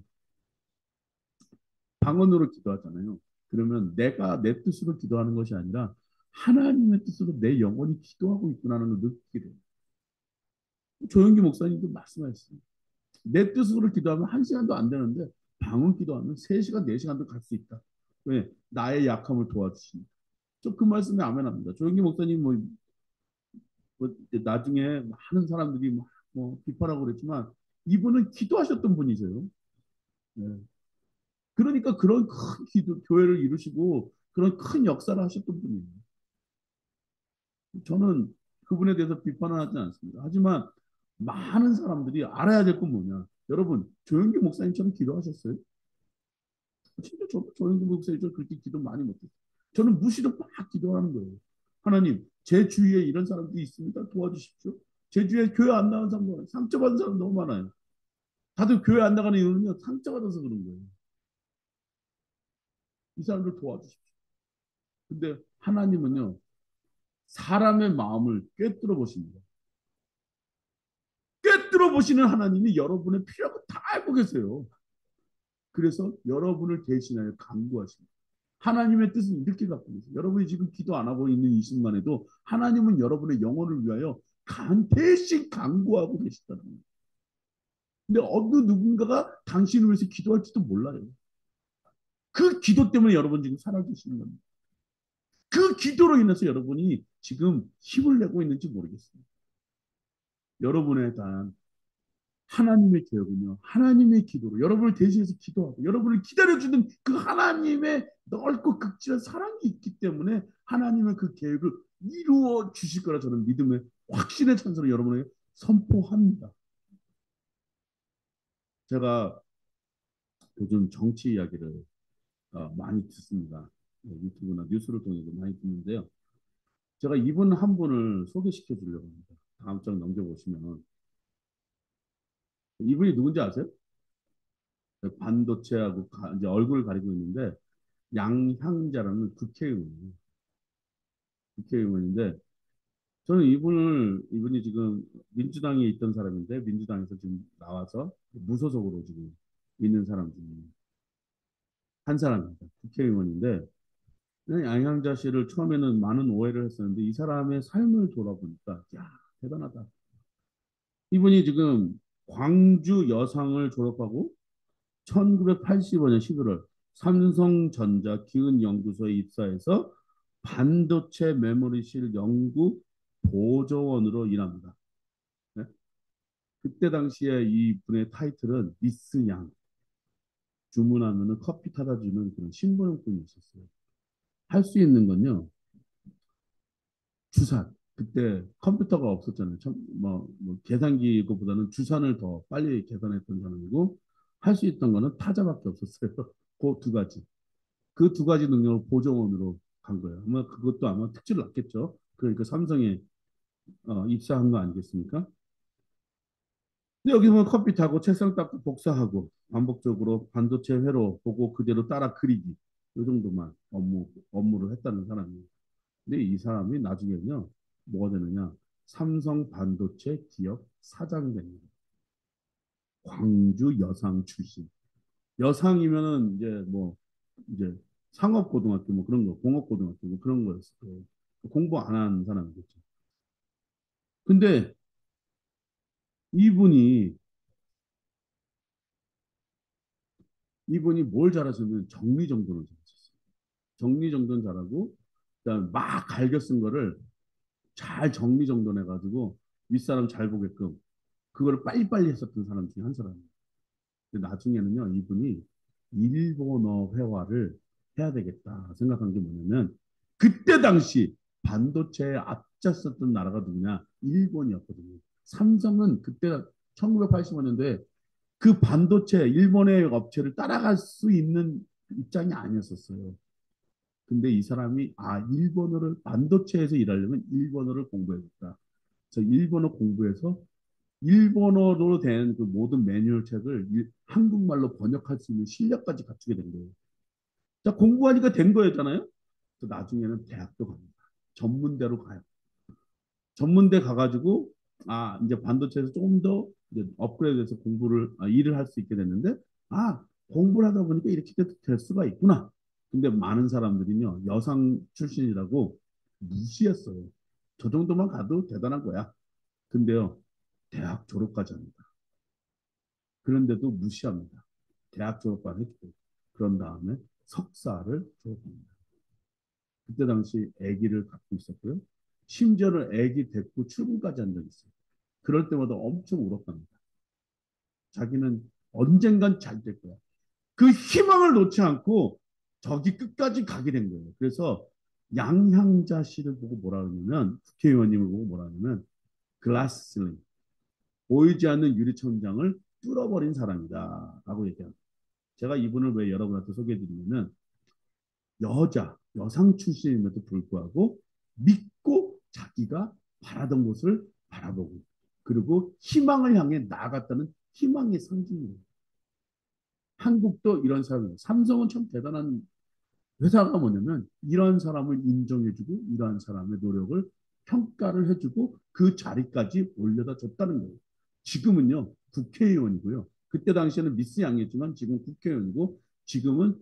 방언으로 기도하잖아요. 그러면 내가 내 뜻으로 기도하는 것이 아니라 하나님의 뜻으로 내 영혼이 기도하고 있구나는 걸 느끼게 돼요. 조영기 목사님도 말씀하셨어요. 내 뜻으로 기도하면 한 시간도 안 되는데 방언 기도하면 3시간, 4시간도 갈 수 있다. 왜? 나의 약함을 도와주시니. 저 그 말씀에 아멘합니다. 조영기 목사님 나중에 많은 사람들이 뭐 비판하고 그랬지만 이분은 기도하셨던 분이세요. 네. 그러니까 그런 큰 교회를 이루시고 그런 큰 역사를 하셨던 분이에요. 저는 그분에 대해서 비판을 하지 않습니다. 하지만 많은 사람들이 알아야 될 건 뭐냐. 여러분, 조영기 목사님처럼 기도하셨어요? 진짜 조영기 목사님처럼 그렇게 기도 많이 못했어요. 저는 무시로 막 기도하는 거예요. 하나님, 제 주위에 이런 사람들이 있습니다. 도와주십시오. 제 주위에 교회 안 나온 사람, 상처받은 사람 너무 많아요. 다들 교회 안 나가는 이유는요, 상처받아서 그런 거예요. 이 사람들 도와주십시오. 근데 하나님은요, 사람의 마음을 꿰뚫어 보십니다. 꿰뚫어 보시는 하나님이 여러분의 필요한 거 다 알고 계세요. 그래서 여러분을 대신하여 간구하십니다. 하나님의 뜻은 이렇게 갖고 계세요. 여러분이 지금 기도 안 하고 있는 이 순간에도 하나님은 여러분의 영혼을 위하여 대신 간구하고 계시다는 거예요. 근데 어느 누군가가 당신을 위해서 기도할지도 몰라요. 그 기도 때문에 여러분 지금 살아계시는 겁니다. 그 기도로 인해서 여러분이 지금 힘을 내고 있는지 모르겠습니다. 여러분에 대한 하나님의 계획은요, 하나님의 기도로 여러분을 대신해서 기도하고 여러분을 기다려주는 그 하나님의 넓고 극진한 사랑이 있기 때문에 하나님의 그 계획을 이루어 주실 거라 저는 믿음의 확신의 찬사로 여러분에게 선포합니다. 제가 요즘 정치 이야기를 많이 듣습니다. 유튜브나 뉴스를 통해서 많이 듣는데요. 제가 이분 한 분을 소개시켜 주려고 합니다. 다음 장 넘겨보시면 이분이 누군지 아세요? 반도체하고 이제 얼굴을 가리고 있는데 양향자라는 국회의원이에요. 국회의원인데 저는 이분이 지금 민주당에 있던 사람인데 민주당에서 지금 나와서 무소속으로 지금 있는 사람 중에 한 사람입니다. 국회의원인데 양향자 씨를 처음에는 많은 오해를 했었는데 이 사람의 삶을 돌아보니까 야 대단하다. 이분이 지금 광주 여상을 졸업하고 1985년 11월 삼성전자 기은연구소에 입사해서 반도체 메모리실 연구 보조원으로 일합니다. 네? 그때 당시에 이 분의 타이틀은 미스 양, 주문하면은 커피 타다 주는 그런 심부름꾼이 있었어요. 할 수 있는 건요, 주산. 그때 컴퓨터가 없었잖아요. 뭐 계산기보다는 주산을 더 빨리 계산했던 사람이고 할 수 있던 거는 타자밖에 없었어요. 그 두 가지. 그 두 가지 능력을 보조원으로 간 거예요. 아마 그것도 아마 특질을 났겠죠. 그러니까 삼성에 입사한 거 아니겠습니까? 근데 여기 보면 커피 타고 책상 닦고 복사하고 반복적으로 반도체 회로 보고 그대로 따라 그리기 이 정도만 업무를 했다는 사람이에요. 근데 이 사람이 나중에는요 뭐가 되느냐 삼성 반도체 기업 사장이 됩니다. 광주 여상 출신. 여상이면은 이제 상업고등학교 뭐 그런 거, 공업고등학교 뭐 그런 거였을 거예요. 공부 안 한 사람이겠죠. 근데 이분이 이분이 뭘 잘하셨냐면 정리정돈을 잘하셨어요. 정리정돈 잘하고 그다음에 막 갈겨 쓴 거를 잘 정리정돈해가지고 윗사람 잘 보게끔 그걸 빨리빨리 했었던 사람 중에 한 사람이에요. 근데 나중에는요 이분이 일본어 회화를 해야 되겠다 생각한 게 뭐냐면 그때 당시 반도체에 앞장섰던 나라가 누구냐 일본이었거든요. 삼성은 그때 1985년도에 그 반도체 일본의 업체를 따라갈 수 있는 입장이 아니었었어요. 근데 이 사람이 일본어를 반도체에서 일하려면 일본어를 공부해야겠다. 그래서 일본어 공부해서 일본어로 된 그 모든 매뉴얼 책을 한국말로 번역할 수 있는 실력까지 갖추게 된 거예요. 자, 공부하니까 된 거였잖아요. 그래서 나중에는 대학도 갑니다. 전문대로 가요. 전문대 가가지고 이제 반도체에서 조금 더 이제 업그레이드해서 일을 할 수 있게 됐는데 공부를 하다 보니까 이렇게 될 수가 있구나. 근데 많은 사람들이요 여상 출신이라고 무시했어요. 저 정도만 가도 대단한 거야. 근데요 대학 졸업까지 합니다. 그런데도 무시합니다. 대학 졸업만 했고 그런 다음에 석사를 졸업합니다. 그때 당시 아기를 갖고 있었고요. 심지어는 아기 데리고 출근까지 한 적이 있어요. 그럴 때마다 엄청 울었답니다. 자기는 언젠간 잘 될 거야. 그 희망을 놓지 않고 저기 끝까지 가게 된 거예요. 그래서 양향자 씨를 보고 뭐라 그러냐면 국회의원님을 보고 뭐라 그러냐면 글라스슬링 보이지 않는 유리천장을 뚫어버린 사람이다 라고 얘기합니다. 제가 이분을 왜 여러분한테 소개해드리냐면 여상 출신임에도 불구하고 믿고 자기가 바라던 곳을 바라보고 그리고 희망을 향해 나아갔다는 희망의 상징이에요. 한국도 이런 사람이에요. 삼성은 참 대단한 회사가 뭐냐면 이런 사람을 인정해주고 이러한 사람의 노력을 평가를 해주고 그 자리까지 올려다 줬다는 거예요. 지금은요 국회의원이고요. 그때 당시에는 미스 양이었지만 지금 국회의원이고 지금은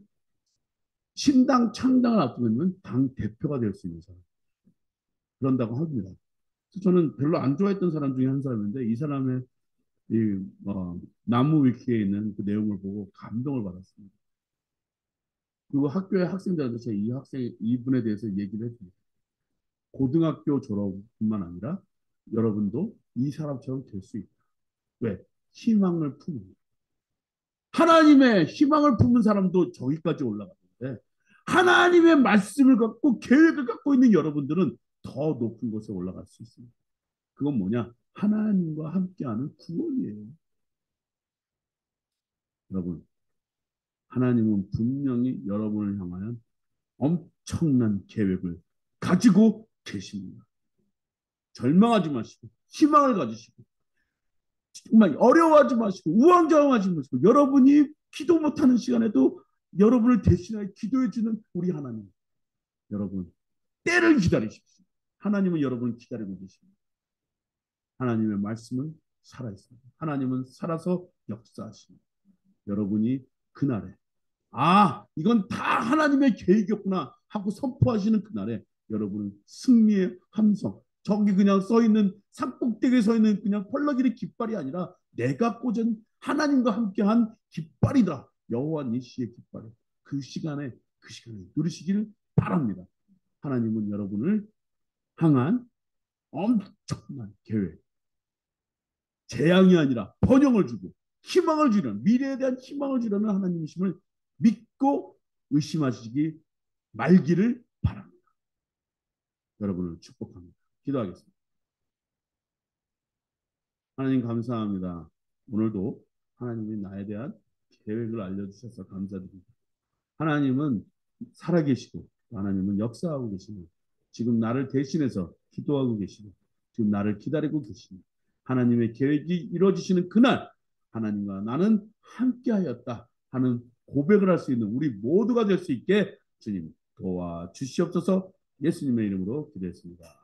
신당 창당을 앞두고 있는 당 대표가 될 수 있는 사람. 그런다고 합니다. 저는 별로 안 좋아했던 사람 중에 한 사람인데 이 사람의 나무 위키에 있는 그 내용을 보고 감동을 받았습니다. 그리고 학교의 학생들한테 제가 이분에 대해서 얘기를 해줍니다. 고등학교 졸업뿐만 아니라 여러분도 이 사람처럼 될 수 있다. 왜? 희망을 품는. 하나님의 희망을 품는 사람도 저기까지 올라가는데 하나님의 말씀을 갖고 계획을 갖고 있는 여러분들은 더 높은 곳에 올라갈 수 있습니다. 그건 뭐냐? 하나님과 함께하는 구원이에요. 여러분, 하나님은 분명히 여러분을 향하여 엄청난 계획을 가지고 계십니다. 절망하지 마시고 희망을 가지시고 정말 어려워하지 마시고 우왕좌왕하지 마시고 여러분이 기도 못하는 시간에도 여러분을 대신하여 기도해 주는 우리 하나님. 여러분, 때를 기다리십시오. 하나님은 여러분을 기다리고 계십니다. 하나님의 말씀은 살아있습니다. 하나님은 살아서 역사하십니다. 여러분이 그날에 이건 다 하나님의 계획이었구나 하고 선포하시는 그날에 여러분은 승리의 함성, 저기 그냥 써 있는 산꼭대기에 서 있는 그냥 펄럭이는 깃발이 아니라 내가 꽂은 하나님과 함께한 깃발이다. 여호와 니시의 깃발. 그 시간에 누리시기를 바랍니다. 하나님은 여러분을 향한 엄청난 계획, 재앙이 아니라 번영을 주고 희망을 주려는, 미래에 대한 희망을 주려는 하나님이심을 믿고 의심하시기 말기를 바랍니다. 여러분을 축복합니다. 기도하겠습니다. 하나님 감사합니다. 오늘도 하나님이 나에 대한 계획을 알려주셔서 감사드립니다. 하나님은 살아계시고 하나님은 역사하고 계시고 지금 나를 대신해서 기도하고 계시고 지금 나를 기다리고 계십니다. 하나님의 계획이 이루어지시는 그날 하나님과 나는 함께하였다 하는 고백을 할 수 있는 우리 모두가 될 수 있게 주님 도와주시옵소서. 예수님의 이름으로 기도했습니다.